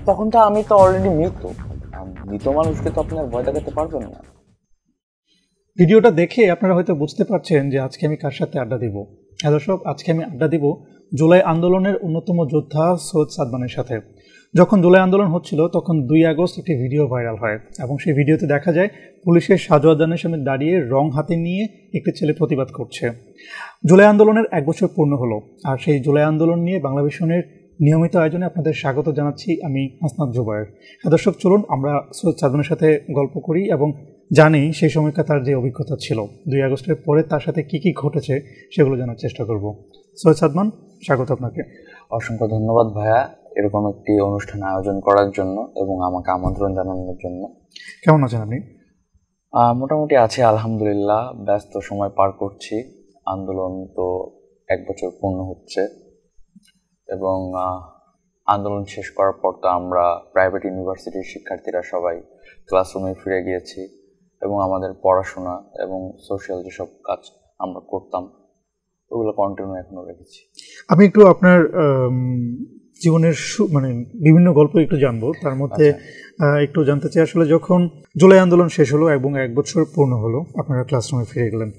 তখন তো আমি তো অলরেডি মৃত। মৃত মানুষকে তো আপনার ভয় দেখাতে পারবেন না। ভিডিওটা দেখে আপনারা হয়তো বুঝতে পারছেন যে আজকে আমি কার সাথে আড্ডা দিব। দর্শক, আজকে আমি আড্ডা দিব জুলাই আন্দোলনের অন্যতম যোদ্ধা সৈয়দ সাদমানের সাথে। যখন জুলাই আন্দোলন হচ্ছিল তখন 2 আগস্ট একটি ভিডিও ভাইরাল হয় এবং সেই ভিডিওতে দেখা যায় পুলিশের সাজোয়াদানের সামনে দাঁড়িয়ে রং হাতে নিয়ে একটি ছেলে প্রতিবাদ করছে। জুলাই আন্দোলনের 1 বছর পূর্ণ হলো, আর সেই জুলাই আন্দোলন নিয়ে বাংলাভিশনের নিয়মিত আয়োজনে আপনাদের স্বাগত জানাচ্ছি আমি হাসনাত জুবায়ের। দর্শক, চলুন আমরা সৈয়দ সাদমানের সাথে গল্প করি এবং জানি সেই সময়কার তার যে অভিজ্ঞতা ছিল 2 আগস্টের পরে তার সাথে কি কি ঘটেছে সেগুলো জানার চেষ্টা করব। সৈয়দ সাদমান, স্বাগত আপনাকে। অসংখ্য ধন্যবাদ ভাইয়া, এরকম একটি অনুষ্ঠান আয়োজন করার জন্য এবং আমাকে আমন্ত্রণ জানানোর জন্য। কেমন আছেন আপনি? মোটামুটি আছি আলহামদুলিল্লাহ, ব্যস্ত সময় পার করছি। আন্দোলন তো 1 বছর পূর্ণ হচ্ছে এবং আন্দোলন শেষ করার পর তো আমরা প্রাইভেট ইউনিভার্সিটির শিক্ষার্থীরা সবাই ক্লাসরুমে ফিরে গিয়েছি এবং আমাদের পড়াশোনা এবং সোশ্যাল যেসব কাজ আমরা করতাম ওগুলো কন্টিনিউ এখনো রেখেছি। আমি একটু আপনার জীবনের মানে বিভিন্ন গল্প একটু জানবো, তার মধ্যে একটু জানতে চাই আসলে যখন জুলাই আন্দোলন শেষ হলো এবং 1 বছর পূর্ণ হলো আপনারা ক্লাসরুমে ফিরে গেলেন,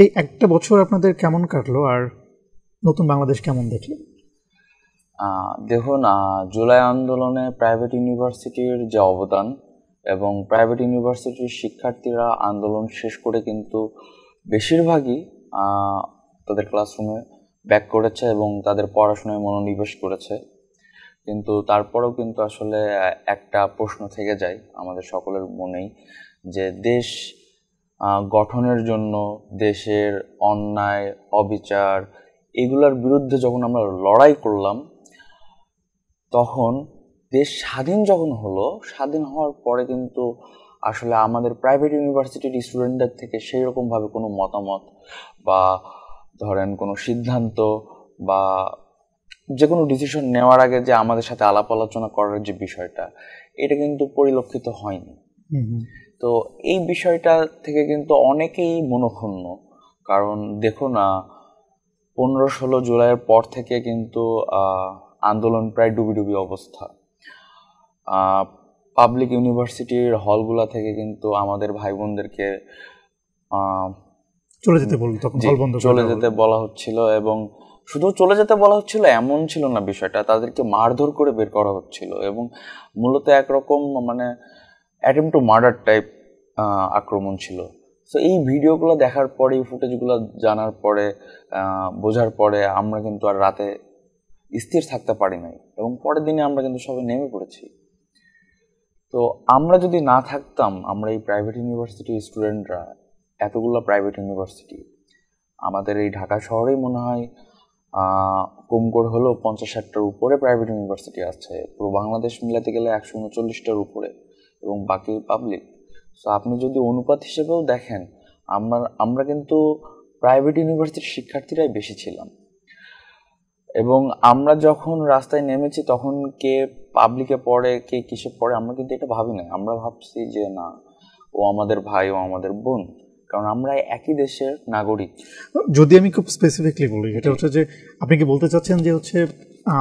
এই একটা বছর আপনাদের কেমন কাটলো আর নতুন বাংলাদেশ কেমন দেখলেন? দেখুন, জুলাই আন্দোলনে প্রাইভেট ইউনিভার্সিটির যে অবদান এবং প্রাইভেট ইউনিভার্সিটির শিক্ষার্থীরা আন্দোলন শেষ করে কিন্তু বেশিরভাগই তাদের ক্লাসরুমে ব্যাক করেছে এবং তাদের পড়াশোনায় মনোনিবেশ করেছে। কিন্তু তারপরেও কিন্তু আসলে একটা প্রশ্ন থেকে যায় আমাদের সকলের মনেই, যে দেশ গঠনের জন্য দেশের অন্যায় অবিচার এগুলোর বিরুদ্ধে যখন আমরা লড়াই করলাম, তখন দেশ স্বাধীন যখন হলো, স্বাধীন হওয়ার পরে কিন্তু আসলে আমাদের প্রাইভেট ইউনিভার্সিটির স্টুডেন্টদের থেকে সেই রকমভাবে কোনো মতামত বা ধরেন কোনো সিদ্ধান্ত বা যে কোনো ডিসিশন নেওয়ার আগে যে আমাদের সাথে আলাপ আলোচনা করার যে বিষয়টা, এটা কিন্তু পরিলক্ষিত হয়নি। তো এই বিষয়টা থেকে কিন্তু অনেকেই মনক্ষুণ্ণ। কারণ দেখুন, 15-16 জুলাইয়ের পর থেকে কিন্তু আন্দোলন প্রায় ডুবি অবস্থা। পাবলিক ইউনিভার্সিটির হলগুলা থেকে কিন্তু আমাদের ভাই বোনদেরকে চলে যেতে বলা হচ্ছিল, এবং শুধু চলে যেতে বলা হচ্ছিল এমন ছিল না বিষয়টা, তাদেরকে মারধর করে বের করা হচ্ছিল এবং মূলত একরকম মানে অ্যাটেম্প টু মার্ডার টাইপ আক্রমণ ছিল। সো এই ভিডিওগুলো দেখার পরে, এই ফুটেজগুলো জানার পরে, বোঝার পরে আমরা কিন্তু আর রাতে স্থির থাকতে পারি নাই এবং পরের দিনে আমরা কিন্তু সবাই নেমে পড়েছি। তো আমরা যদি না থাকতাম, আমরা এই প্রাইভেট ইউনিভার্সিটির স্টুডেন্টরা, এতগুলো প্রাইভেট ইউনিভার্সিটি আমাদের এই ঢাকা শহরেই মনে হয় কম করে হলেও 50-60টার উপরে প্রাইভেট ইউনিভার্সিটি আছে, পুরো বাংলাদেশ মিলাতে গেলে 139টার উপরে, এবং বাকি পাবলিক। সো আপনি যদি অনুপাত হিসেবেও দেখেন, আমরা কিন্তু প্রাইভেট ইউনিভার্সিটির শিক্ষার্থীরাই বেশি ছিলাম। এবং আমরা যখন রাস্তায় নেমেছি তখন কে পাবলিকে পড়ে কে কিসে পড়ে আমরা কিন্তু এটা ভাবি না। আমরা ভাবছি যে না, ও আমাদের ভাই, ও আমাদের বোন, কারণ আমরা একই দেশের নাগরিক। যদি আমি খুব স্পেসিফিকলি বলি, এটা হচ্ছে যে আপনি কি বলতে চাচ্ছেন যে হচ্ছে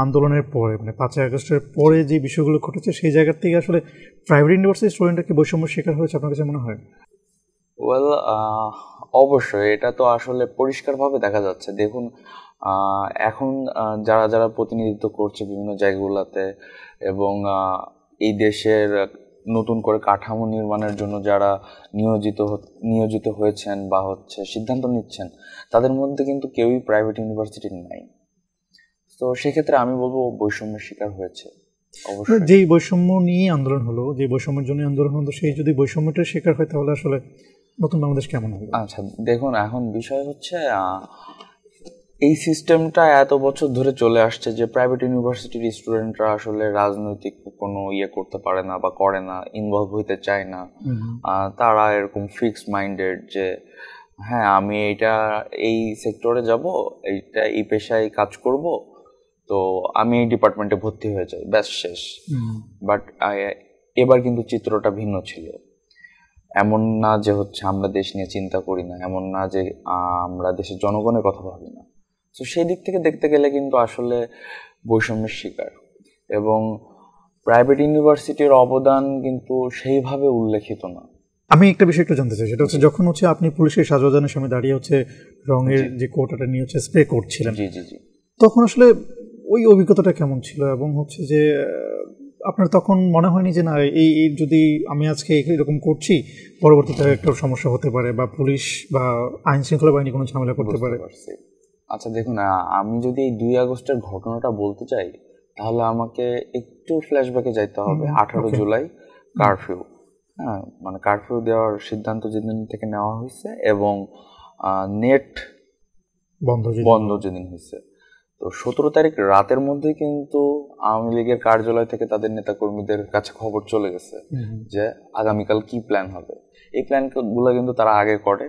আন্দোলনের পরে মানে 5 আগস্টের পরে যে বিষয়গুলো ঘটেছে সেই জায়গার থেকে আসলে প্রাইভেট ইউনিভার্সিটির স্টুডেন্টরা কি বৈষম্যের শিকার হয়েছে আপনার কাছে মনে হয়? ওয়েল, অবশ্যই এটা তো আসলে পরিষ্কারভাবে দেখা যাচ্ছে। দেখুন, এখন যারা প্রতিনিধিত্ব করছে বিভিন্ন জায়গাগুলোতে এবং এই দেশের নতুন করে কাঠামো নির্মাণের জন্য যারা নিয়োজিত হয়েছেন বা সিদ্ধান্ত নিচ্ছেন, তাদের মধ্যে কিন্তু কেউই প্রাইভেট ইউনিভার্সিটির নাই। তো সেক্ষেত্রে আমি বলবো বৈষম্যের শিকার হয়েছে। অবশ্যই যেই বৈষম্য নিয়ে আন্দোলন হলো, যে বৈষম্যের জন্য আন্দোলন হলো, সেই যদি বৈষম্যটার শিকার হয় তাহলে আসলে নতুন বাংলাদেশ কেমন হবে? আচ্ছা দেখুন, এখন বিষয় হচ্ছে এই সিস্টেমটা এত বছর ধরে চলে আসছে যে প্রাইভেট ইউনিভার্সিটির স্টুডেন্টরা আসলে রাজনৈতিক কোনো করতে পারে না বা করে না, ইনভলভ হইতে চায় না। তারা এরকম ফিক্সড মাইন্ডেড যে হ্যাঁ আমি এই সেক্টরে যাব, এই পেশায় কাজ করব, তো আমি এই ডিপার্টমেন্টে ভর্তি হয়ে যাই, ব্যাস শেষ। বাট এবার কিন্তু চিত্রটা ভিন্ন ছিল। এমন না যে হচ্ছে আমরা দেশ নিয়ে চিন্তা করি না, এমন না যে আমরা দেশের জনগণের কথা ভাবি না। তো সেই দিক থেকে দেখতে গেলে কিন্তু আসলে বৈষম্যের শিকার। এবং প্রাইভেট ইউনিভার্সিটির অবদান কিন্তু সেইভাবে উল্লেখিত না। আমি একটা বিষয় একটু জানতে চাই, সেটা হচ্ছে যখন হচ্ছে আপনি পুলিশের সাজোয়ানের সামনে দাঁড়িয়ে হচ্ছে রঙের যে কোটাটা নিয়ে হচ্ছে স্প্রে করছিলেন, জি জি জি তখন আসলে ওই অভিজ্ঞতাটা কেমন ছিল? এবং হচ্ছে যে আপনার তখন মনে হয়নি যে না এই যদি আমি আজকে এরকম করছি পরবর্তীতে একটা সমস্যা হতে পারে বা পুলিশ বা আইন শৃঙ্খলা বাহিনী কোনো ঝামেলা করতে পারে? আচ্ছা দেখুন, আমি যদি এই 2 আগস্টের ঘটনাটা বলতে চাই তাহলে আমাকে একটু ফ্ল্যাশব্যাকে যাইতে হবে। 18 জুলাই কারফিউ, হ্যাঁ, মানে কারফিউ দেওয়ার সিদ্ধান্ত যেদিন থেকে নেওয়া হয়েছে এবং নেট বন্ধ যেদিন হয়েছে, তো 17 তারিখ রাতের মধ্যে কিন্তু আওয়ামী লীগের কার্যালয় থেকে তাদের নেতাকর্মীদের কাছে খবর চলে গেছে যে আগামীকাল কি প্ল্যান হবে। এই প্ল্যানগুলো কিন্তু তারা আগে করে,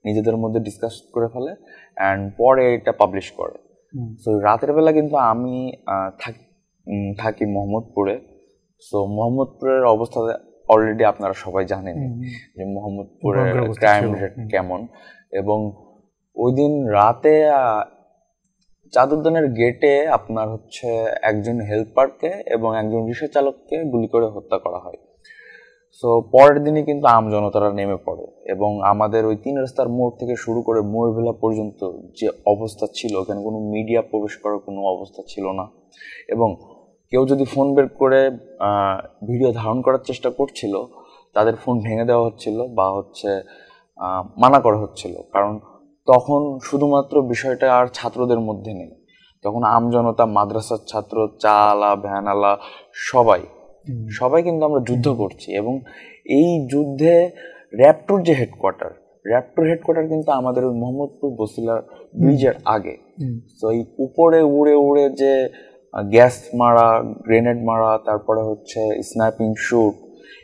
নিজেদের মধ্যে ডিসকাস করে ফেলে অ্যান্ড পরে এটা পাবলিশ করে। সো রাতের বেলা কিন্তু আমি থাকি মোহাম্মদপুরে। সো মোহাম্মদপুরের অবস্থা অলরেডি আপনারা সবাই জানেন যে মোহাম্মদপুরের ক্রাইম রেট কেমন। এবং ওই দিন রাতে চাঁদুদ্দিনের গেটে আপনার হচ্ছে একজন হেল্পারকে এবং একজন রিক্সা চালককে গুলি করে হত্যা করা হয়। সো পরের দিনই কিন্তু আমজনতারা নেমে পড়ে এবং আমাদের ওই 3 রাস্তার মোড় থেকে শুরু করে ময়ূরভিলা পর্যন্ত যে অবস্থা ছিল, ওখানে কোনো মিডিয়া প্রবেশ করার কোনো অবস্থা ছিল না। এবং কেউ যদি ফোন বের করে ভিডিও ধারণ করার চেষ্টা করছিল, তাদের ফোন ভেঙে দেওয়া হচ্ছিল বা হচ্ছে মানা করা হচ্ছিল। কারণ তখন শুধুমাত্র বিষয়টা আর ছাত্রদের মধ্যে নেই, তখন আমজনতা, মাদ্রাসার ছাত্র, চালা, ভ্যানালা সবাই কিন্তু আমরা যুদ্ধ করছি। এবং এই যুদ্ধে র্যাপটোর যে হেডকোয়ার্টার কিন্তু আমাদের ওই মোহাম্মদপুর বসিলার ব্রিজের আগে। তো এই উপরে উড়ে উড়ে যে গ্যাস মারা, গ্রেনেড মারা, তারপরে হচ্ছে স্নাইপিং শুট,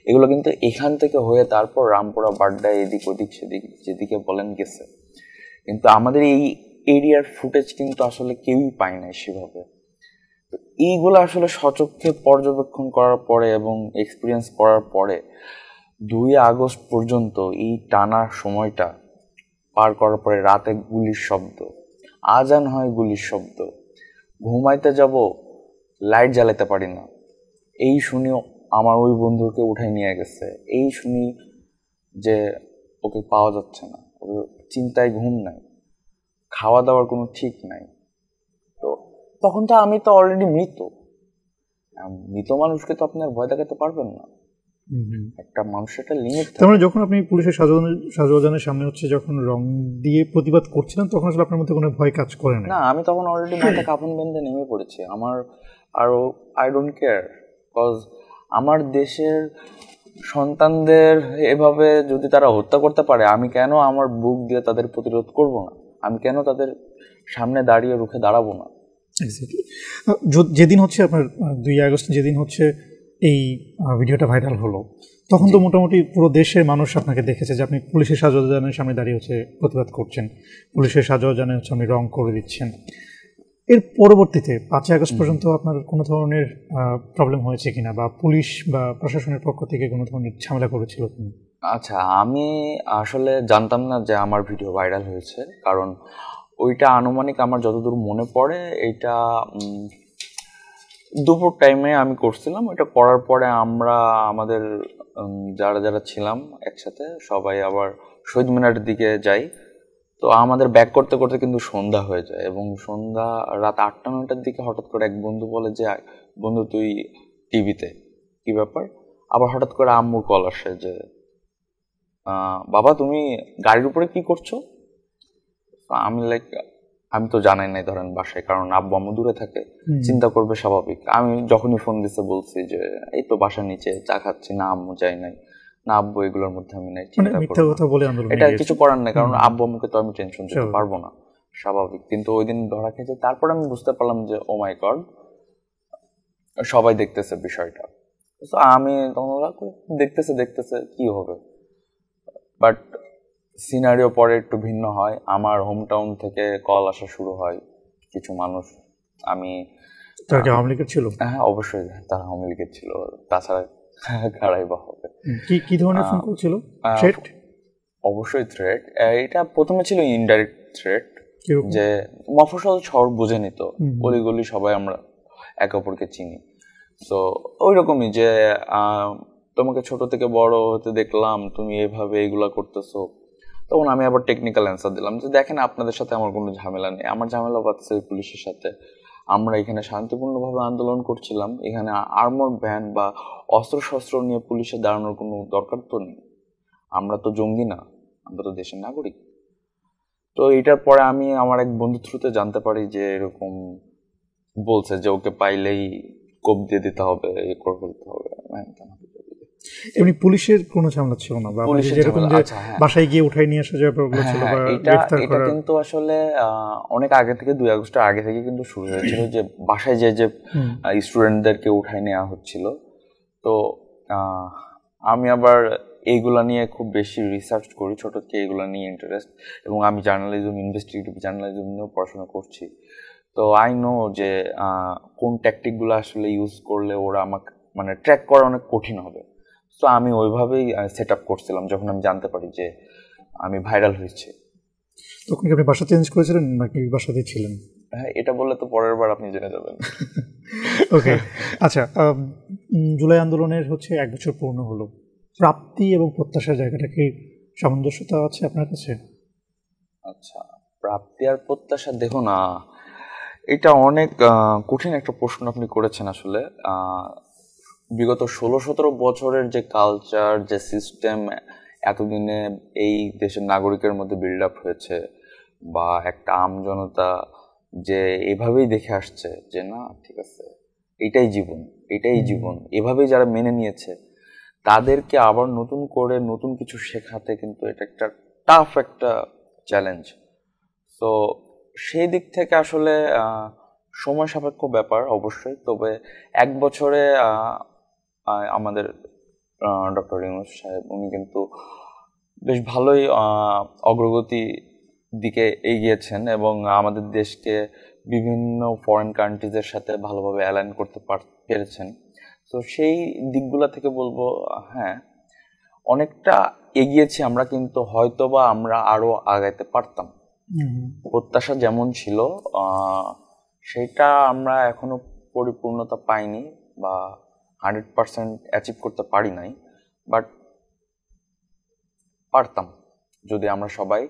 এগুলো কিন্তু এখান থেকে হয়ে তারপর রামপুরা, বাড্ডা, এদিক ওদিক সেদিক যেদিকে বলেন গেছে। কিন্তু আমাদের এই এরিয়ার ফুটেজ কিন্তু আসলে কেউই পায় না সেভাবে। তো এইগুলো আসলে সচক্ষে পর্যবেক্ষণ করার পরে এবং এক্সপিরিয়েন্স করার পরে 2 আগস্ট পর্যন্ত এই টানা সময়টা পার করার পরে রাতে গুলির শব্দ, আজান হয় গুলির শব্দ, ঘুমাইতে যাব লাইট জ্বালাতে পারি না, এই শুনি আমার ওই বন্ধুকে উঠাই নিয়ে গেছে, এই শুনি যে ওকে পাওয়া যাচ্ছে না, চিন্তায় ঘুম নাই, খাওয়া দাওয়ার কোনো ঠিক নাই। তো তখন তো আমি তো অলরেডি মৃত মানুষকে তো আপনার ভয় দেখাতে পারবেন না। একটা মানুষের একটা লিমিট। তার মানে যখন আপনি পুলিশের সাজোয়ানের সামনে হচ্ছে যখন রং দিয়ে প্রতিবাদ করছিলেন, তখন আসলে আপনার মধ্যে কোনো ভয় কাজ করে না? আমি তখন অলরেডি মাথায় কাফন বেঁধে নেমে পড়েছি। আমার আরো আই ডোন্ট কেয়ার, বিকজ আমার দেশের সন্তানদের এভাবে যদি তারা হত্যা করতে পারে, আমি কেন আমার বুক দিয়ে তাদের প্রতিরোধ করব না? আমি কেন তাদের সামনে দাঁড়িয়ে রুখে দাঁড়াবো না? যেদিন হচ্ছে আপনার 2 আগস্ট যেদিন হচ্ছে এই ভিডিওটা ভাইরাল হলো, তখন তো মোটামুটি পুরো দেশের মানুষ আপনাকে দেখেছে যে আপনি পুলিশের সাজোয়ানের সামনে দাঁড়িয়ে হচ্ছে প্রতিবাদ করছেন, পুলিশের সাজোয়ানে হচ্ছে আপনি রং করে দিচ্ছেন। এর পরবর্তীতে 5 আগস্ট পর্যন্ত আপনার কোনো ধরনের প্রবলেম হয়েছে কিনা, বা পুলিশ বা প্রশাসনের পক্ষ থেকে কোনো ধরনের ঝামেলা করেছিল কিনা? আচ্ছা, আমি আসলে জানতাম না যে আমার ভিডিও ভাইরাল হয়েছে, কারণ ওইটা আনুমানিক আমার যতদূর মনে পড়ে এটা দুপুর টাইমে আমি করছিলাম। এটা করার পরে আমরা আমাদের যারা ছিলাম একসাথে সবাই আবার শহীদ মিনারের দিকে যাই। তো আমাদের ব্যাক করতে করতে কিন্তু সন্ধ্যা হয়ে যায় এবং সন্ধ্যা রাত 8টা-9টার দিকে হঠাৎ করে এক বন্ধু বলে যে, বন্ধু তুই টিভিতে, কি ব্যাপার? আবার হঠাৎ করে আম্মুর কল আসে যে, বাবা তুমি গাড়ির উপরে কি করছো? আমি তো জানাই নাই ধরেন বাসায়, কারণ আব্বু আম্মু দূরে থাকে, চিন্তা করবে স্বাভাবিক। আমি যখনই ফোন দিতে বলছি যে এই তো বাসার নিচে চা খাচ্ছি, না আম্মু যাই নাই, না আব্বু এগুলোর মধ্যে আমি নাই, চিন্তা করবো, এটা কিছু করার নেই, কারণ আব্বু আম্মুকে তো আমি টেনশন দিতে পারবো না, স্বাভাবিক। কিন্তু ওই দিন ধরা খেয়েছে। তারপর আমি বুঝতে পারলাম যে ও মাই গড, সবাই দেখতেছে বিষয়টা। তো আমি তখন দেখতেছে কি হবে। বাট সিনারিও পরে একটু ভিন্ন হয়। আমার হোম টাউন থেকে কল আসা শুরু হয় কিছু মানুষ। তারা কি আওয়ামী লীগের ছিল? হ্যাঁ অবশ্যই তারা আওয়ামী লীগের ছিল, তাছাড়া কারাই বা হবে। কি কি ধরনের ফোন কল ছিল? থ্রেট? অবশ্যই থ্রেট। এটা প্রথমে ছিল ইনডাইরেক্ট থ্রেট, যে মফস্বল শহর বুঝে নিত, অলিগলি সবাই আমরা একে অপরকে চিনি। তো ওই রকমই যে তোমাকে ছোট থেকে বড় হতে দেখলাম, তুমি এভাবে এগুলা করতেছো। তখন আমি আবার টেকনিক্যাল অ্যান্সার দিলাম যে দেখেন, আপনাদের সাথে আমার কোনো ঝামেলা নেই, আমার ঝামেলা পাচ্ছে পুলিশের সাথে। আমরা এখানে শান্তিপূর্ণভাবে আন্দোলন করছিলাম, এখানে আর্মর ভ্যান বা অস্ত্রশস্ত্র নিয়ে পুলিশে দাঁড়ানোর কোনো দরকার তো নেই। আমরা তো জঙ্গি না, আমরা তো দেশের নাগরিক। তো এটার পরে আমি আমার এক বন্ধু থ্রুতে জানতে পারি যে এরকম বলছে যে ওকে পাইলেই কোপ দিয়ে দিতে হবে, এ করে ফেলতে হবে। এমনি পুলিশের কোনো ঝামেলা ছিল না, বা যেরকম যে বাসায় গিয়ে উঠাই নিয়ে আসা যাবে ওগুলো ছিল, বা গ্রেফতার করা? এটা কিন্তু আসলে অনেক আগে থেকে, 2 আগস্টের আগে থেকে কিন্তু শুরু হয়েছিল, যে বাসায় যে স্টুডেন্টদেরকে উঠাই নেওয়া হচ্ছিল। তো আমি আবার এইগুলা নিয়ে খুব বেশি রিসার্চ করি, ছোট থেকে এইগুলা নিয়ে ইন্টারেস্ট, এবং আমি জার্নালিজম, ইনভেস্টিগেটিভ জার্নালিজম নিয়েও পড়াশোনা করছি। তো আই নো যে কোন ট্যাকটিকগুলো আসলে ইউজ করলে ওরা আমাকে মানে ট্র্যাক করা অনেক কঠিন হবে। তো আমি ওইভাবেই সেট আপ করছিলাম যখন আমি জানতে পারি যে আমি ভাইরাল হয়েছি। তখন কি আপনি বাসা চেঞ্জ করেছিলেন নাকি বাসাতেই ছিলেন? হ্যাঁ, এটা বললে তো পরের বার আপনি জেনে যাবেন। ওকে, আচ্ছা, জুলাই আন্দোলনের 1 বছর পূর্ণ হলো, প্রাপ্তি এবং প্রত্যাশার জায়গাটা কি সামঞ্জস্যতা আছে আপনার কাছে? আচ্ছা, প্রাপ্তি আর প্রত্যাশা, দেখো না, এটা অনেক কঠিন একটা প্রশ্ন আপনি করেছেন আসলে। বিগত 16-17 বছরের যে কালচার, যে সিস্টেম এতদিনে এই দেশের নাগরিকের মধ্যে বিল্ড আপ হয়েছে, বা একটা আমজনতা যে এভাবেই দেখে আসছে যে না ঠিক আছে, এটাই জীবন, এটাই জীবন, এভাবেই যারা মেনে নিয়েছে, তাদেরকে আবার নতুন করে নতুন কিছু শেখাতে কিন্তু এটা একটা টাফ একটা চ্যালেঞ্জ। তো সেই দিক থেকে আসলে সময় সাপেক্ষ ব্যাপার অবশ্যই। তবে 1 বছরে আমাদের ডক্টর ইউনূস সাহেব উনি কিন্তু বেশ ভালোই অগ্রগতি দিকে এগিয়েছেন, এবং আমাদের দেশকে বিভিন্ন ফরেন কান্ট্রিজের সাথে ভালোভাবে অ্যালাইন করতে পেরেছেন। তো সেই দিকগুলো থেকে বলবো হ্যাঁ, অনেকটা এগিয়েছি আমরা, কিন্তু হয়তোবা আমরা আরো আগাইতে পারতাম। প্রত্যাশা যেমন ছিল সেটা আমরা এখনো পরিপূর্ণতা পাইনি, বা 100% অ্যাচিভ করতে পারি নাই, বাট পারতাম যদি আমরা সবাই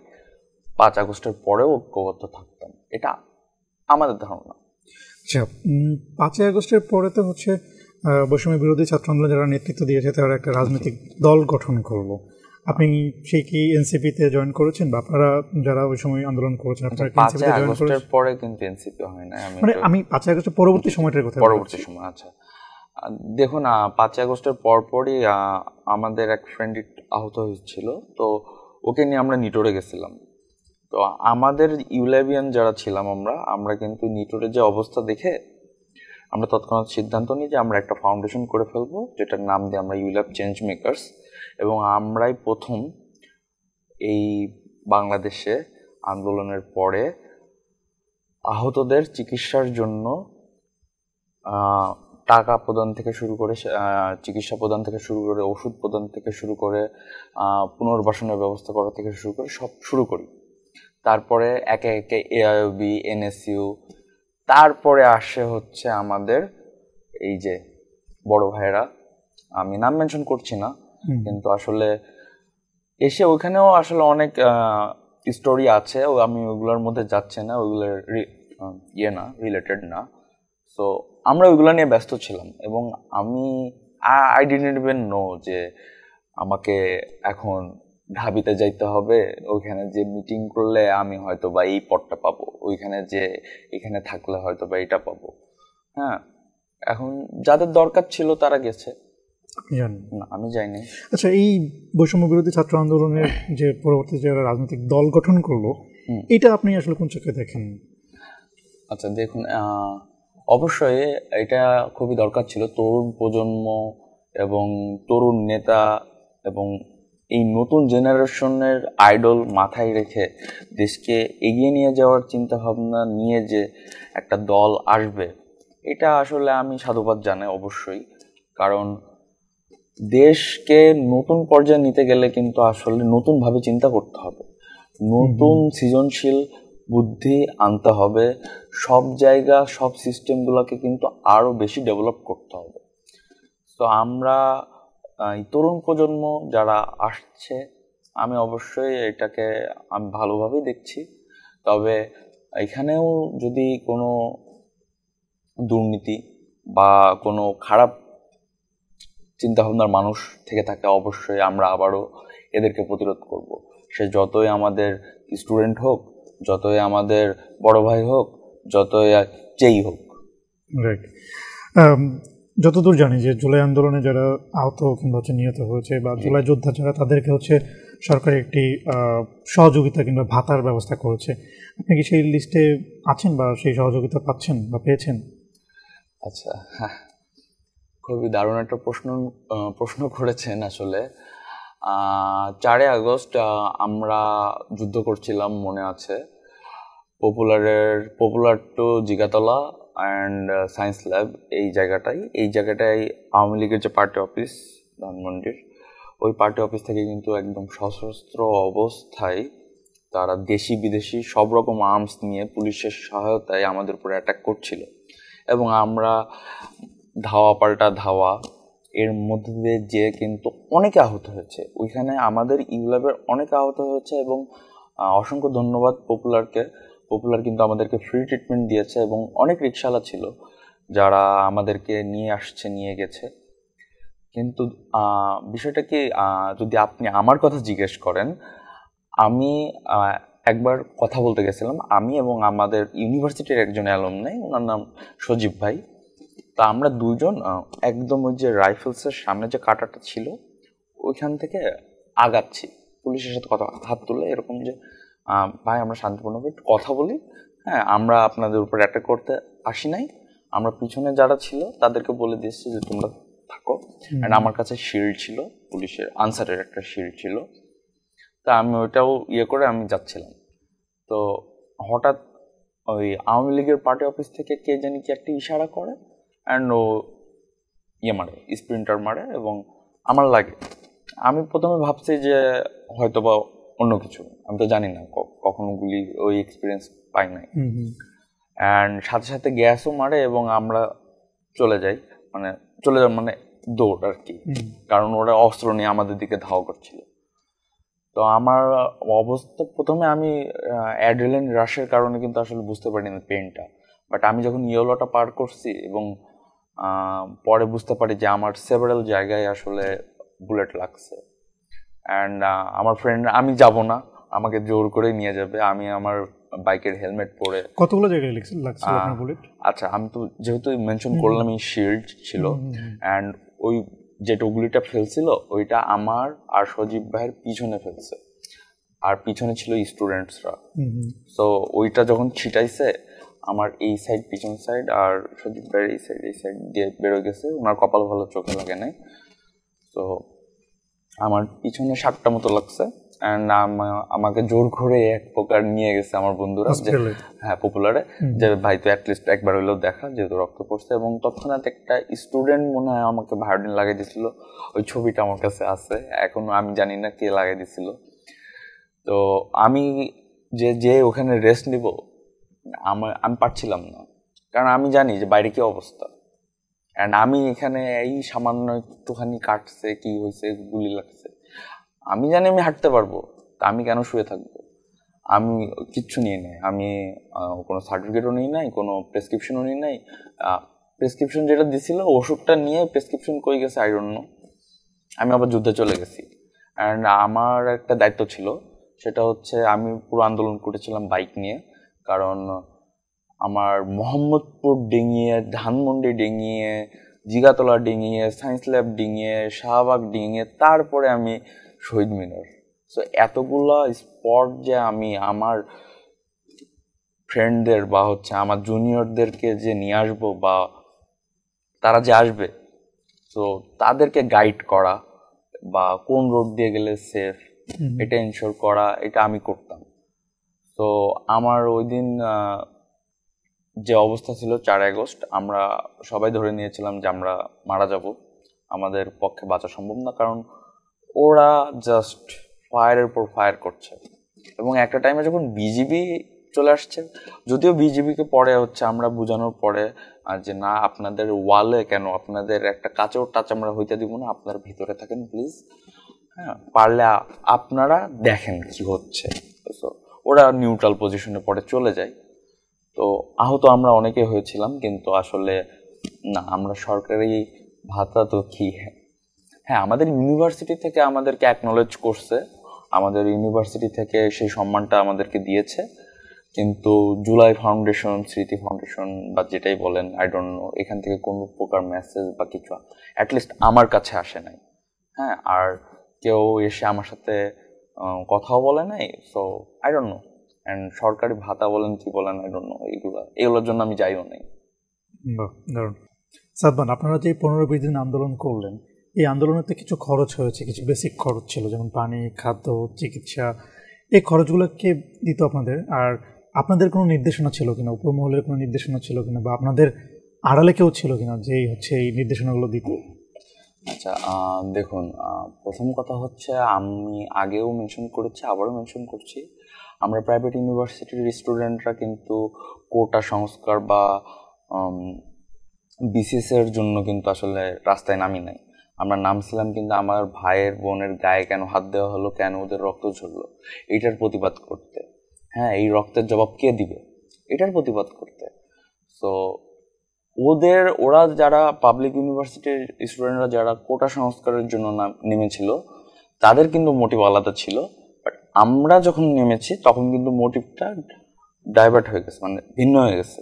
5 আগস্টের পরেও ঐক্যবদ্ধ থাকতাম, এটা আমাদের ধারণা। আচ্ছা, 5 আগস্টের পরে তো বৈষম্য বিরোধী ছাত্র আন্দোলন যারা নেতৃত্ব দিয়েছে তারা একটা রাজনৈতিক দল গঠন করলো। আপনি সেই কি এনসিপিতে জয়েন করেছেন, বা আপনারা যারা ওই সময় আন্দোলন করেছেন আপনারা কি এনসিপিতে জয়েন করেছেন? 5 আগস্টের পরে কিন্তু এনসিপি হয় না। আমি 5 আগস্টের পরবর্তী সময়টার কথা বলছি। পরবর্তী সময়, আচ্ছা দেখুন, 5 আগস্টের পরপরই আমাদের এক ফ্রেন্ড আহত হয়েছিল, তো ওকে নিয়ে আমরা নিটোরে গেছিলাম। তো আমাদের ইউল্যাবিয়ান যারা ছিলাম আমরা কিন্তু নিটোরের যে অবস্থা দেখে আমরা তৎক্ষণাৎ সিদ্ধান্ত নিই যে আমরা একটা ফাউন্ডেশন করে ফেলবো, যেটার নাম দিয়ে আমরা ইউল্যাব চেঞ্জ মেকার্স, এবং আমরাই প্রথম এই বাংলাদেশে আন্দোলনের পরে আহতদের চিকিৎসার জন্য টাকা প্রদান থেকে শুরু করে, চিকিৎসা প্রদান থেকে শুরু করে, ওষুধ প্রদান থেকে শুরু করে, পুনর্বাসনের ব্যবস্থা করা থেকে শুরু করে সব শুরু করি। তারপরে একে একে এআইওবি, এনএসইউ, তারপরে আসে আমাদের এই যে বড় ভাইরা, আমি নাম মেনশন করছি না, কিন্তু আসলে এসে ওইখানেও আসলে অনেক স্টোরি আছে, আমি ওইগুলোর মধ্যে যাচ্ছি না, ওইগুলোর রিলেটেড না। সো আমরা ওইগুলো নিয়ে ব্যস্ত ছিলাম, এবং আই ডিডন্ট ইভেন নো যে আমাকে এখন ঢাবিতে যাইতে হবে, ওইখানে যে মিটিং করলে আমি হয়তো বা এই পদটা পাবো, ওইখানে যে এখানে থাকলে হয়তো বা এটা পাবো। হ্যাঁ, এখন যাদের দরকার ছিল তারা গেছে, না আমি যাইনি। আচ্ছা, এই বৈষম্য বিরোধী ছাত্র আন্দোলনের যে পরবর্তী যারা রাজনৈতিক দল গঠন করলো, এটা আপনি আসলে কোন চোখে দেখেন? আচ্ছা দেখুন, অবশ্যই এটা খুবই দরকার ছিল। তরুণ প্রজন্ম এবং তরুণ নেতা এবং এই নতুন জেনারেশনের আইডল মাথায় রেখে দেশকে এগিয়ে নিয়ে যাওয়ার চিন্তা ভাবনা নিয়ে যে একটা দল আসবে, এটা আসলে আমি সাধুবাদ জানাই অবশ্যই। কারণ দেশকে নতুন পর্যায়ে নিতে গেলে কিন্তু আসলে নতুনভাবে চিন্তা করতে হবে, নতুন সৃজনশীল বুদ্ধি আনতে হবে, সব জায়গা সব সিস্টেমগুলোকে কিন্তু আরো বেশি ডেভেলপ করতে হবে। তো আমরা এই তরুণ প্রজন্ম যারা আসছে, আমি অবশ্যই এটাকে আমি ভালোভাবেই দেখছি। তবে এখানেও যদি কোনো দুর্নীতি বা কোনো খারাপ চিন্তাভাবনার মানুষ থেকে থাকে, অবশ্যই আমরা আবারও এদেরকে প্রতিরোধ করব। সে যতই আমাদের স্টুডেন্ট হোক, যতই আমাদের বড় ভাই হোক, যতই যেই হোক। রাইট। যতদূর জানি যে জুলাই আন্দোলনে যারা আহত কিংবা নিহত হয়েছে বা জুলাই যোদ্ধা যারা, তাদেরকে সরকারি একটি সহযোগিতা কিংবা ভাতার ব্যবস্থা করেছে। আপনি কি সেই লিস্টে আছেন বা সেই সহযোগিতা পাচ্ছেন বা পেয়েছেন? আচ্ছা, হ্যাঁ, খুবই দারুণ একটা প্রশ্ন করেছেন। আসলে 4 আগস্ট আমরা যুদ্ধ করছিলাম, মনে আছে, Popular to Jigatola and Science Lab, এই জায়গাটাই আওয়ামী লীগের যে পার্টি অফিস ধানমন্ডির, ওই পার্টি অফিস থেকে কিন্তু একদম সশস্ত্র অবস্থায় তারা দেশি বিদেশি সব রকম আর্মস নিয়ে পুলিশের সহায়তায় আমাদের উপরে অ্যাটাক করছিল। এবং আমরা ধাওয়া পাল্টা ধাওয়া, এর মধ্যে দিয়ে যে কিন্তু অনেকে আহত হয়েছে, ওইখানে আমাদের ইউল্যাবের অনেকে আহত হয়েছে। এবং অসংখ্য ধন্যবাদ পপুলার কিন্তু আমাদেরকে ফ্রি ট্রিটমেন্ট দিয়েছে এবং অনেক রিকশাওয়ালা ছিল যারা আমাদেরকে নিয়ে গেছে। কিন্তু বিষয়টা কি, যদি আপনি আমার কথা জিজ্ঞেস করেন, আমি একবার কথা বলতে গেছিলাম, আমি এবং আমাদের ইউনিভার্সিটির একজন অ্যালুমনাই, ওনার নাম সজীব ভাই। তা আমরা দুজন একদম ওই যে রাইফেলসের সামনে যে কাঁটাটা ছিল ওইখান থেকে আগাচ্ছি, পুলিশের সাথে হাত তুলে, এরকম যে ভাই আমরা শান্তিপূর্ণভাবে একটু কথা বলি, হ্যাঁ, আমরা আপনাদের উপর অ্যাটাক করতে আসি নাই, আমরা পিছনে যারা ছিল তাদেরকে বলে দিয়েছি যে তোমরা থাকো। অ্যান্ড আমার কাছে শিল্ড ছিল, পুলিশের আনসারের একটা শিল্ড ছিল। তা আমি ওইটাও করে আমি যাচ্ছিলাম। তো হঠাৎ ওই আওয়ামী লীগের পার্টি অফিস থেকে কে জানি কি একটা ইশারা করে, অ্যান্ড ও মারে, স্প্রিন্টার মারে এবং আমার লাগে। আমি প্রথমে ভাবছি যে হয়তো বা অন্য কিছু, আমি তো জানি না, কখনো গুলি ওই এক্সপিরিয়েন্স পাই নাই। অ্যান্ড সাথে সাথে গ্যাসও মারে এবং আমরা চলে যাই, মানে দৌড় আর কি, কারণ ওরা অস্ত্র নিয়ে আমাদের দিকে ধাওয়া করছিল। তো আমার অবস্থা, প্রথমে আমি অ্যাড্রিনালিন রাশের কারণে কিন্তু আসলে বুঝতে পারিনি পেনটা, বাট আমি যখন ইয়েলোটা পার করছি এবং পরে বুঝতে পারি যে আমার সেভারাল জায়গায় আসলে বুলেট লাগছে। অ্যান্ড আমার ফ্রেন্ড, আমি যাব না, আমাকে জোর করে নিয়ে যাবে, আমি আমার বাইকের হেলমেট পরে। কতগুলো জায়গায় লাগছে আপনার বুলেট? আচ্ছা, আমি তো যেহেতু মেনশন করলাম, এই শিল্ড ছিল, অ্যান্ড ওই যে গুলিটা ফেলছিল ওইটা আমার আর সজীব ভাইয়ের পিছনে ফেলছে, আর পিছনে ছিল স্টুডেন্টসরা। তো ওইটা যখন ছিটাইছে, আমার এই সাইড, পিছন সাইড, আর সজীব ভাইয়ের এই সাইড দিয়ে বেরোয় গেছে। ওনার কপাল ভালো, চোখে লাগে নাই। তো আমার পিছনে 7টা মতো লাগছে। অ্যান্ড আমাকে জোর করে এক প্রকার নিয়ে গেছে আমার বন্ধুরা, হ্যাঁ, পপুলারে, যে ভাই তো অ্যাটলিস্ট একবার হইলেও দেখা, যেহেতু রক্ত পড়ছে। এবং তৎক্ষণাৎ একটা স্টুডেন্ট মনে হয় আমাকে ভায়োলিন লাগিয়ে দিছিল, ওই ছবিটা আমার কাছে আছে এখনো, আমি জানি না কে লাগিয়ে দিছিল। তো আমি যে ওখানে রেস্ট নিব, আমি পারছিলাম না, কারণ আমি জানি যে বাইরে কি অবস্থা। অ্যান্ড আমি এখানে এই সামান্য একটুখানি কাটছে, কি হয়েছে, গুলি লাগছে, আমি জানি আমি হাঁটতে পারবো, তা আমি কেন শুয়ে থাকবো? আমি কিচ্ছু নিয়ে নেই, আমি কোনো সার্টিফিকেটও নিই নাই, কোনো প্রেসক্রিপশনও নিই নাই। প্রেসক্রিপশন যেটা দিছিল, ওষুধটা নিয়ে প্রেসক্রিপশন কই গেছে আই ডোন্ট নো। আমি আবার যুদ্ধে চলে গেছি। অ্যান্ড আমার একটা দায়িত্ব ছিল, সেটা হচ্ছে আমি পুরো আন্দোলন করেছিলাম বাইক নিয়ে, কারণ আমার মোহাম্মদপুর ডিঙিয়ে, ধানমন্ডি ডিঙিয়ে, জিগাতলা ডিঙিয়ে, সায়েন্স ল্যাব ডিঙিয়ে, শাহবাগ ডিঙিয়ে, তারপরে আমি শহীদ মিনার। সো এতগুলা স্পট যে আমি আমার ফ্রেন্ডদের বা আমার জুনিয়রদেরকে যে নিয়ে আসবো, বা তারা যে আসবে, তো তাদেরকে গাইড করা বা কোন রোড দিয়ে গেলে সেফ, এটা ইনশোর করা, এটা আমি করতাম। তো আমার ওই দিন যে অবস্থা ছিল, 4 আগস্ট আমরা সবাই ধরে নিয়েছিলাম যে আমরা মারা যাব। আমাদের পক্ষে বাঁচা সম্ভব না, কারণ ওরা জাস্ট ফায়ারের পর ফায়ার করছে। এবং একটা টাইমে যখন বিজিবি চলে আসছে, যদিও বিজিবিকে পরে হচ্ছে আমরা বোঝানোর পরে যে না, আপনাদের ওয়ালে কেন, আপনাদের একটা কাঁচেও টাচ আমরা হইতে দিব না, আপনারা ভিতরে থাকেন প্লিজ, হ্যাঁ, পারলে আপনারা দেখেন কি হচ্ছে। তো ওরা নিউট্রাল পজিশনে পরে চলে যায়। তো আহত আমরা অনেকে হয়েছিলাম, কিন্তু আসলে না, আমরা সরকারি ভাতা তো কি, হ্যাঁ আমাদের ইউনিভার্সিটি থেকে আমাদেরকে অ্যাকনলেজ করছে, আমাদের ইউনিভার্সিটি থেকে সেই সম্মানটা আমাদেরকে দিয়েছে, কিন্তু জুলাই ফাউন্ডেশন, স্মৃতি ফাউন্ডেশন বা যেটাই বলেন, আই ডোন্ট নো, এখান থেকে কোনো প্রকার মেসেজ বা কিছু অ্যাটলিস্ট আমার কাছে আসে নাই। হ্যাঁ, আর কেউ এসে আমার সাথে কথাও বলে নাই। So I don't know. And সরকারি ভাতা বলেন কি বলেন, আই ডোন্ট নো, এগুলোর জন্য আমি যাইও নাই। দারুণ। সাদমান, আপনারা যে 15-20 দিন আন্দোলন করলেন, এই আন্দোলনে তো কিছু খরচ হয়েছে, কিছু বেসিক খরচ ছিল, যেমন পানি, খাদ্য, চিকিৎসা, এই খরচগুলো কে দিত আপনাদের? আর আপনাদের কোনো নির্দেশনা ছিল কিনা, উপরমহলের কোনো নির্দেশনা ছিল কিনা, বা আপনাদের আড়ালে কেউ ছিল কিনা যেই হচ্ছে এই নির্দেশনাগুলো দিত? আচ্ছা, দেখুন, প্রথম কথা হচ্ছে, আমি আগেও মেনশন করেছি, আবারও মেনশন করছি, আমরা প্রাইভেট ইউনিভার্সিটির স্টুডেন্টরা কিন্তু কোটা সংস্কার বা বিসিএস এর জন্য কিন্তু আসলে রাস্তায় নামি নাই। আমরা নামছিলাম কিন্তু আমার ভাইয়ের বোনের গায়ে কেন হাত দেওয়া হলো, কেন ওদের রক্ত ঝরলো, এটার প্রতিবাদ করতে। হ্যাঁ, এই রক্তের জবাব কে দিবে, এটার প্রতিবাদ করতে। সো ওরা যারা পাবলিক ইউনিভার্সিটির স্টুডেন্টরা যারা কোটা সংস্কারের জন্য নেমেছিল, তাদের কিন্তু মোটিভ আলাদা ছিল। বাট আমরা যখন নেমেছি তখন কিন্তু মোটিভটা ডাইভার্ট হয়ে গেছে, মানে ভিন্ন হয়ে গেছে।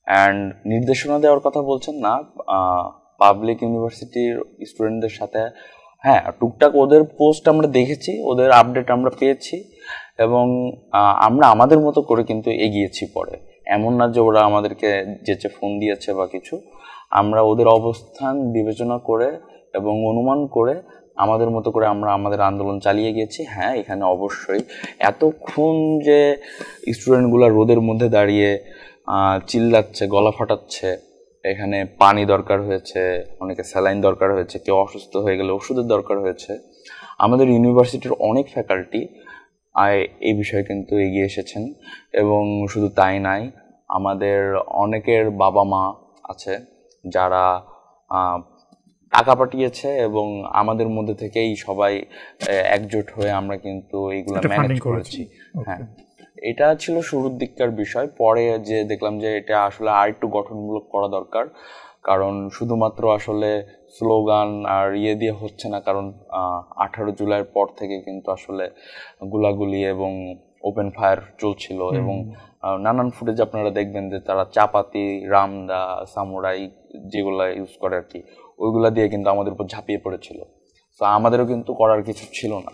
অ্যান্ড নির্দেশনা দেওয়ার কথা বলছেন না, পাবলিক ইউনিভার্সিটির স্টুডেন্টদের সাথে, হ্যাঁ, টুকটাক ওদের পোস্ট আমরা দেখেছি, ওদের আপডেট আমরা পেয়েছি, এবং আমরা আমাদের মতো করে কিন্তু এগিয়েছি পরে। এমন না যে ওরা আমাদেরকে যেচে ফোন দিয়েছে বা কিছু, আমরা ওদের অবস্থান বিবেচনা করে এবং অনুমান করে আমাদের মতো করে আমরা আমাদের আন্দোলন চালিয়ে গেছি। হ্যাঁ, এখানে অবশ্যই এতক্ষণ যে স্টুডেন্টগুলো রোদের মধ্যে দাঁড়িয়ে চিল্লাচ্ছে, গলা ফাটাচ্ছে, এখানে পানি দরকার হয়েছে, অনেকে স্যালাইন দরকার হয়েছে, কেউ অসুস্থ হয়ে গেলে ওষুধের দরকার হয়েছে, আমাদের ইউনিভার্সিটির অনেক ফ্যাকাল্টি এই বিষয়ে কিন্তু এগিয়ে এসেছেন। এবং শুধু তাই নাই, আমাদের অনেকের বাবা মা আছে যারা টাকা পাঠিয়েছে, এবং আমাদের মধ্যে থেকেই সবাই একজোট হয়ে আমরা কিন্তু এইগুলো ম্যানেজ করেছি। হ্যাঁ, এটা ছিল শুরুর দিককার বিষয়। পরে যে দেখলাম যে এটা আসলে আর একটু গঠনমূলক করা দরকার, কারণ শুধুমাত্র আসলে স্লোগান আর দিয়ে হচ্ছে না। কারণ 18 জুলাইয়ের পর থেকে কিন্তু আসলে গুলাগুলি এবং ওপেন ফায়ার চলছিল, এবং নানান ফুটেজ আপনারা দেখবেন যে তারা চাপাতি, রামদা, সামুরাই যেগুলা ইউজ করে আর কি, ওইগুলা দিয়ে কিন্তু আমাদের উপর ঝাঁপিয়ে পড়েছিল। তো আমাদেরও কিন্তু করার কিছু ছিল না।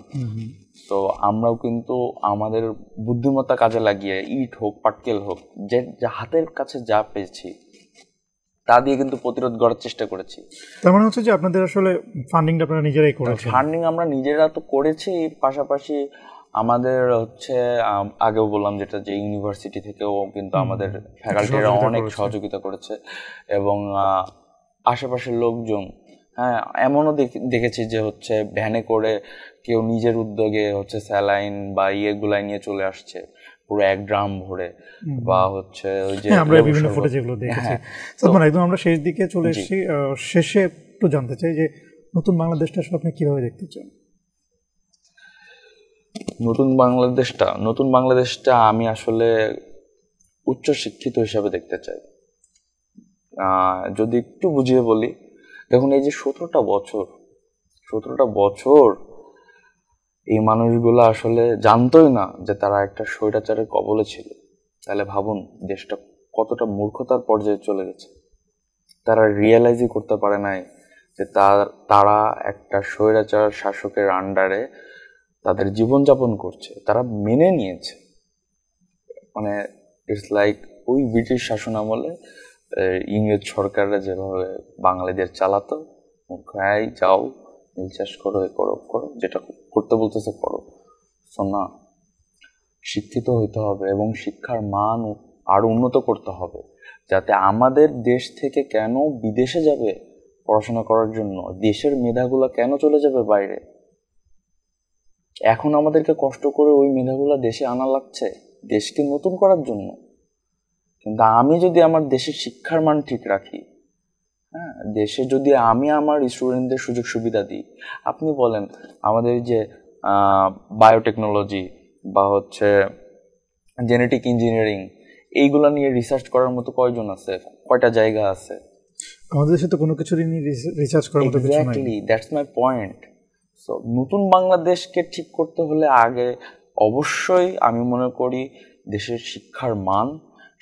তো আমরাও কিন্তু আমাদের বুদ্ধিমত্তা কাজে লাগিয়ে ইট হোক, পাটকেল হোক, যে হাতের কাছে যা পেয়েছি তা দিয়ে কিন্তু প্রতিরোধ করার চেষ্টা করেছি। তার মানে হচ্ছে যে আপনাদের আসলে ফান্ডিংটা আপনারা নিজেরাই করেছেন? ফান্ডিং আমরা নিজেরা তো করেছি, পাশাপাশি আমাদের হচ্ছে আগেও বললাম যেটা, যে ইউনিভার্সিটি থেকেও কিন্তু আমাদের ফ্যাকাল্টিরা অনেক সহযোগিতা করেছে, এবং আশেপাশের লোকজন, হ্যাঁ, এমনও দেখেছি যে হচ্ছে ভ্যানে করে কেউ নিজের উদ্যোগে হচ্ছে স্যালাইন বা ইয়েগুলাই নিয়ে চলে আসছে পুরো এক ড্রাম ভরে, বা হচ্ছে ওই যে আমরা বিভিন্ন ফুটেজ যেগুলো দেখেছি। মানে একদম আমরা শেষ দিকে চলে এসেছি। শেষে একটু জানতে চাই যে নতুন বাংলাদেশটা আসলে আপনি কিভাবে দেখতে চান? নতুন বাংলাদেশটা আমি আসলে উচ্চ শিক্ষিত হিসাবে দেখতে চাই। যদি একটু বুঝিয়ে বলি, দেখুন, এই যে 17টা বছর এই মানুষগুলো আসলে জানতোই না যে তারা একটা স্বৈরাচারের কবলে ছিল। তাহলে ভাবুন দেশটা কতটা মূর্খতার পর্যায়ে চলে গেছে। তারা রিয়েলাইজই করতে পারে নাই যে তারা একটা স্বৈরাচার শাসকের আন্ডারে তাদের জীবনযাপন করছে, তারা মেনে নিয়েছে। মানে ইটস লাইক ওই ব্রিটিশ শাসন আমলে ইংরেজ সরকাররা যেভাবে বাঙালিদের চালাতো, যাও নীল চাষ করো, এ করো, যেটা করতে বলতেছে করো। না, শিক্ষিত হইতে হবে এবং শিক্ষার মান আরো উন্নত করতে হবে, যাতে আমাদের দেশ থেকে কেন বিদেশে যাবে পড়াশোনা করার জন্য, দেশের মেধাগুলা কেন চলে যাবে বাইরে? এখন আমাদেরকে কষ্ট করে ওই মেধাগুলা দেশে আনা লাগছে দেশকে নতুন করার জন্য। কিন্তু আমি যদি আমার দেশের শিক্ষার মান ঠিক রাখি, হ্যাঁ, দেশে যদি আমি আমার স্টুডেন্টদের সুযোগ সুবিধা দিই, আপনি বলেন আমাদের যে বায়োটেকনোলজি বা হচ্ছে জেনেটিক ইঞ্জিনিয়ারিং, এইগুলা নিয়ে রিসার্চ করার মতো কয়জন আছে, কয়টা জায়গা আছে? আমাদের দেশে তো কোনো কিছু নিয়ে রিসার্চ করার মতো কিছু নাই। Exactly, that's my point. So নতুন বাংলাদেশকে ঠিক করতে হলে আগে অবশ্যই আমি মনে করি দেশের শিক্ষার মান,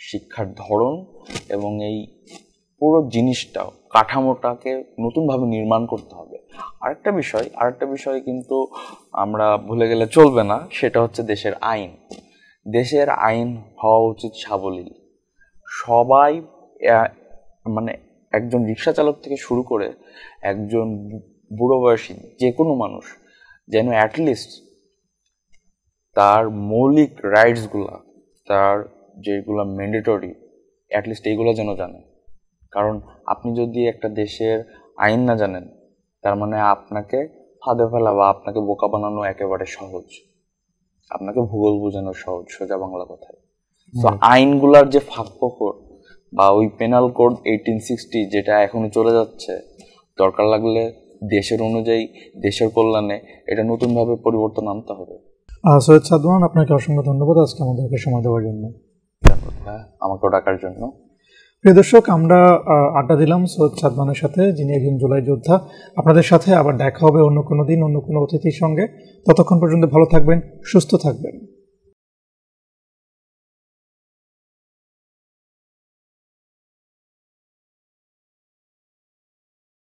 শিক্ষার ধরন এবং এই পুরো জিনিসটাও, কাঠামোটাকে নতুনভাবে নির্মাণ করতে হবে। আরেকটা বিষয় কিন্তু আমরা ভুলে গেলে চলবে না, সেটা হচ্ছে দেশের আইন। দেশের আইন হওয়া উচিত সাবলীল। সবাই মানে একজন রিক্সা চালক থেকে শুরু করে একজন বুড়ো বয়সী যে কোনো মানুষ যেন অ্যাটলিস্ট তার মৌলিক রাইটসগুলা, তার যেগুলো ম্যান্ডেটরি, অ্যাটলিস্ট এইগুলো যেন জানে। কারণ আপনি যদি একটা দেশের আইন না জানেন, তার মানে আপনাকে ফাঁদে ফেলা বা আপনাকে বোকা বানানো একেবারে সহজ, আপনাকে ভূগোল বোঝানো সহজ, সোজা বাংলা কথায়। তো আইনগুলার যে ফাঁকফোকর বা ওই পেনাল কোড 1860 যেটা এখনো চলে যাচ্ছে, দরকার লাগলে দেশের অনুযায়ী, দেশের কল্যাণে এটা নতুনভাবে পরিবর্তন আনতে হবে। সৈয়দ সাদমান, আপনাকে অসংখ্য ধন্যবাদ আজকে আমাদেরকে সময় দেওয়ার জন্য, আমাকেও ডাকার জন্য। প্রিয় দর্শক, আমরা আড্ডা দিলাম সৈয়দ সাদমানের সাথে, যিনি একজন জুলাই যোদ্ধা। আপনাদের সাথে আবার দেখা হবে অন্য কোনো দিন, অন্য কোনো অতিথির সঙ্গে। ততক্ষণ পর্যন্ত ভালো থাকবেন, সুস্থ থাকবেন।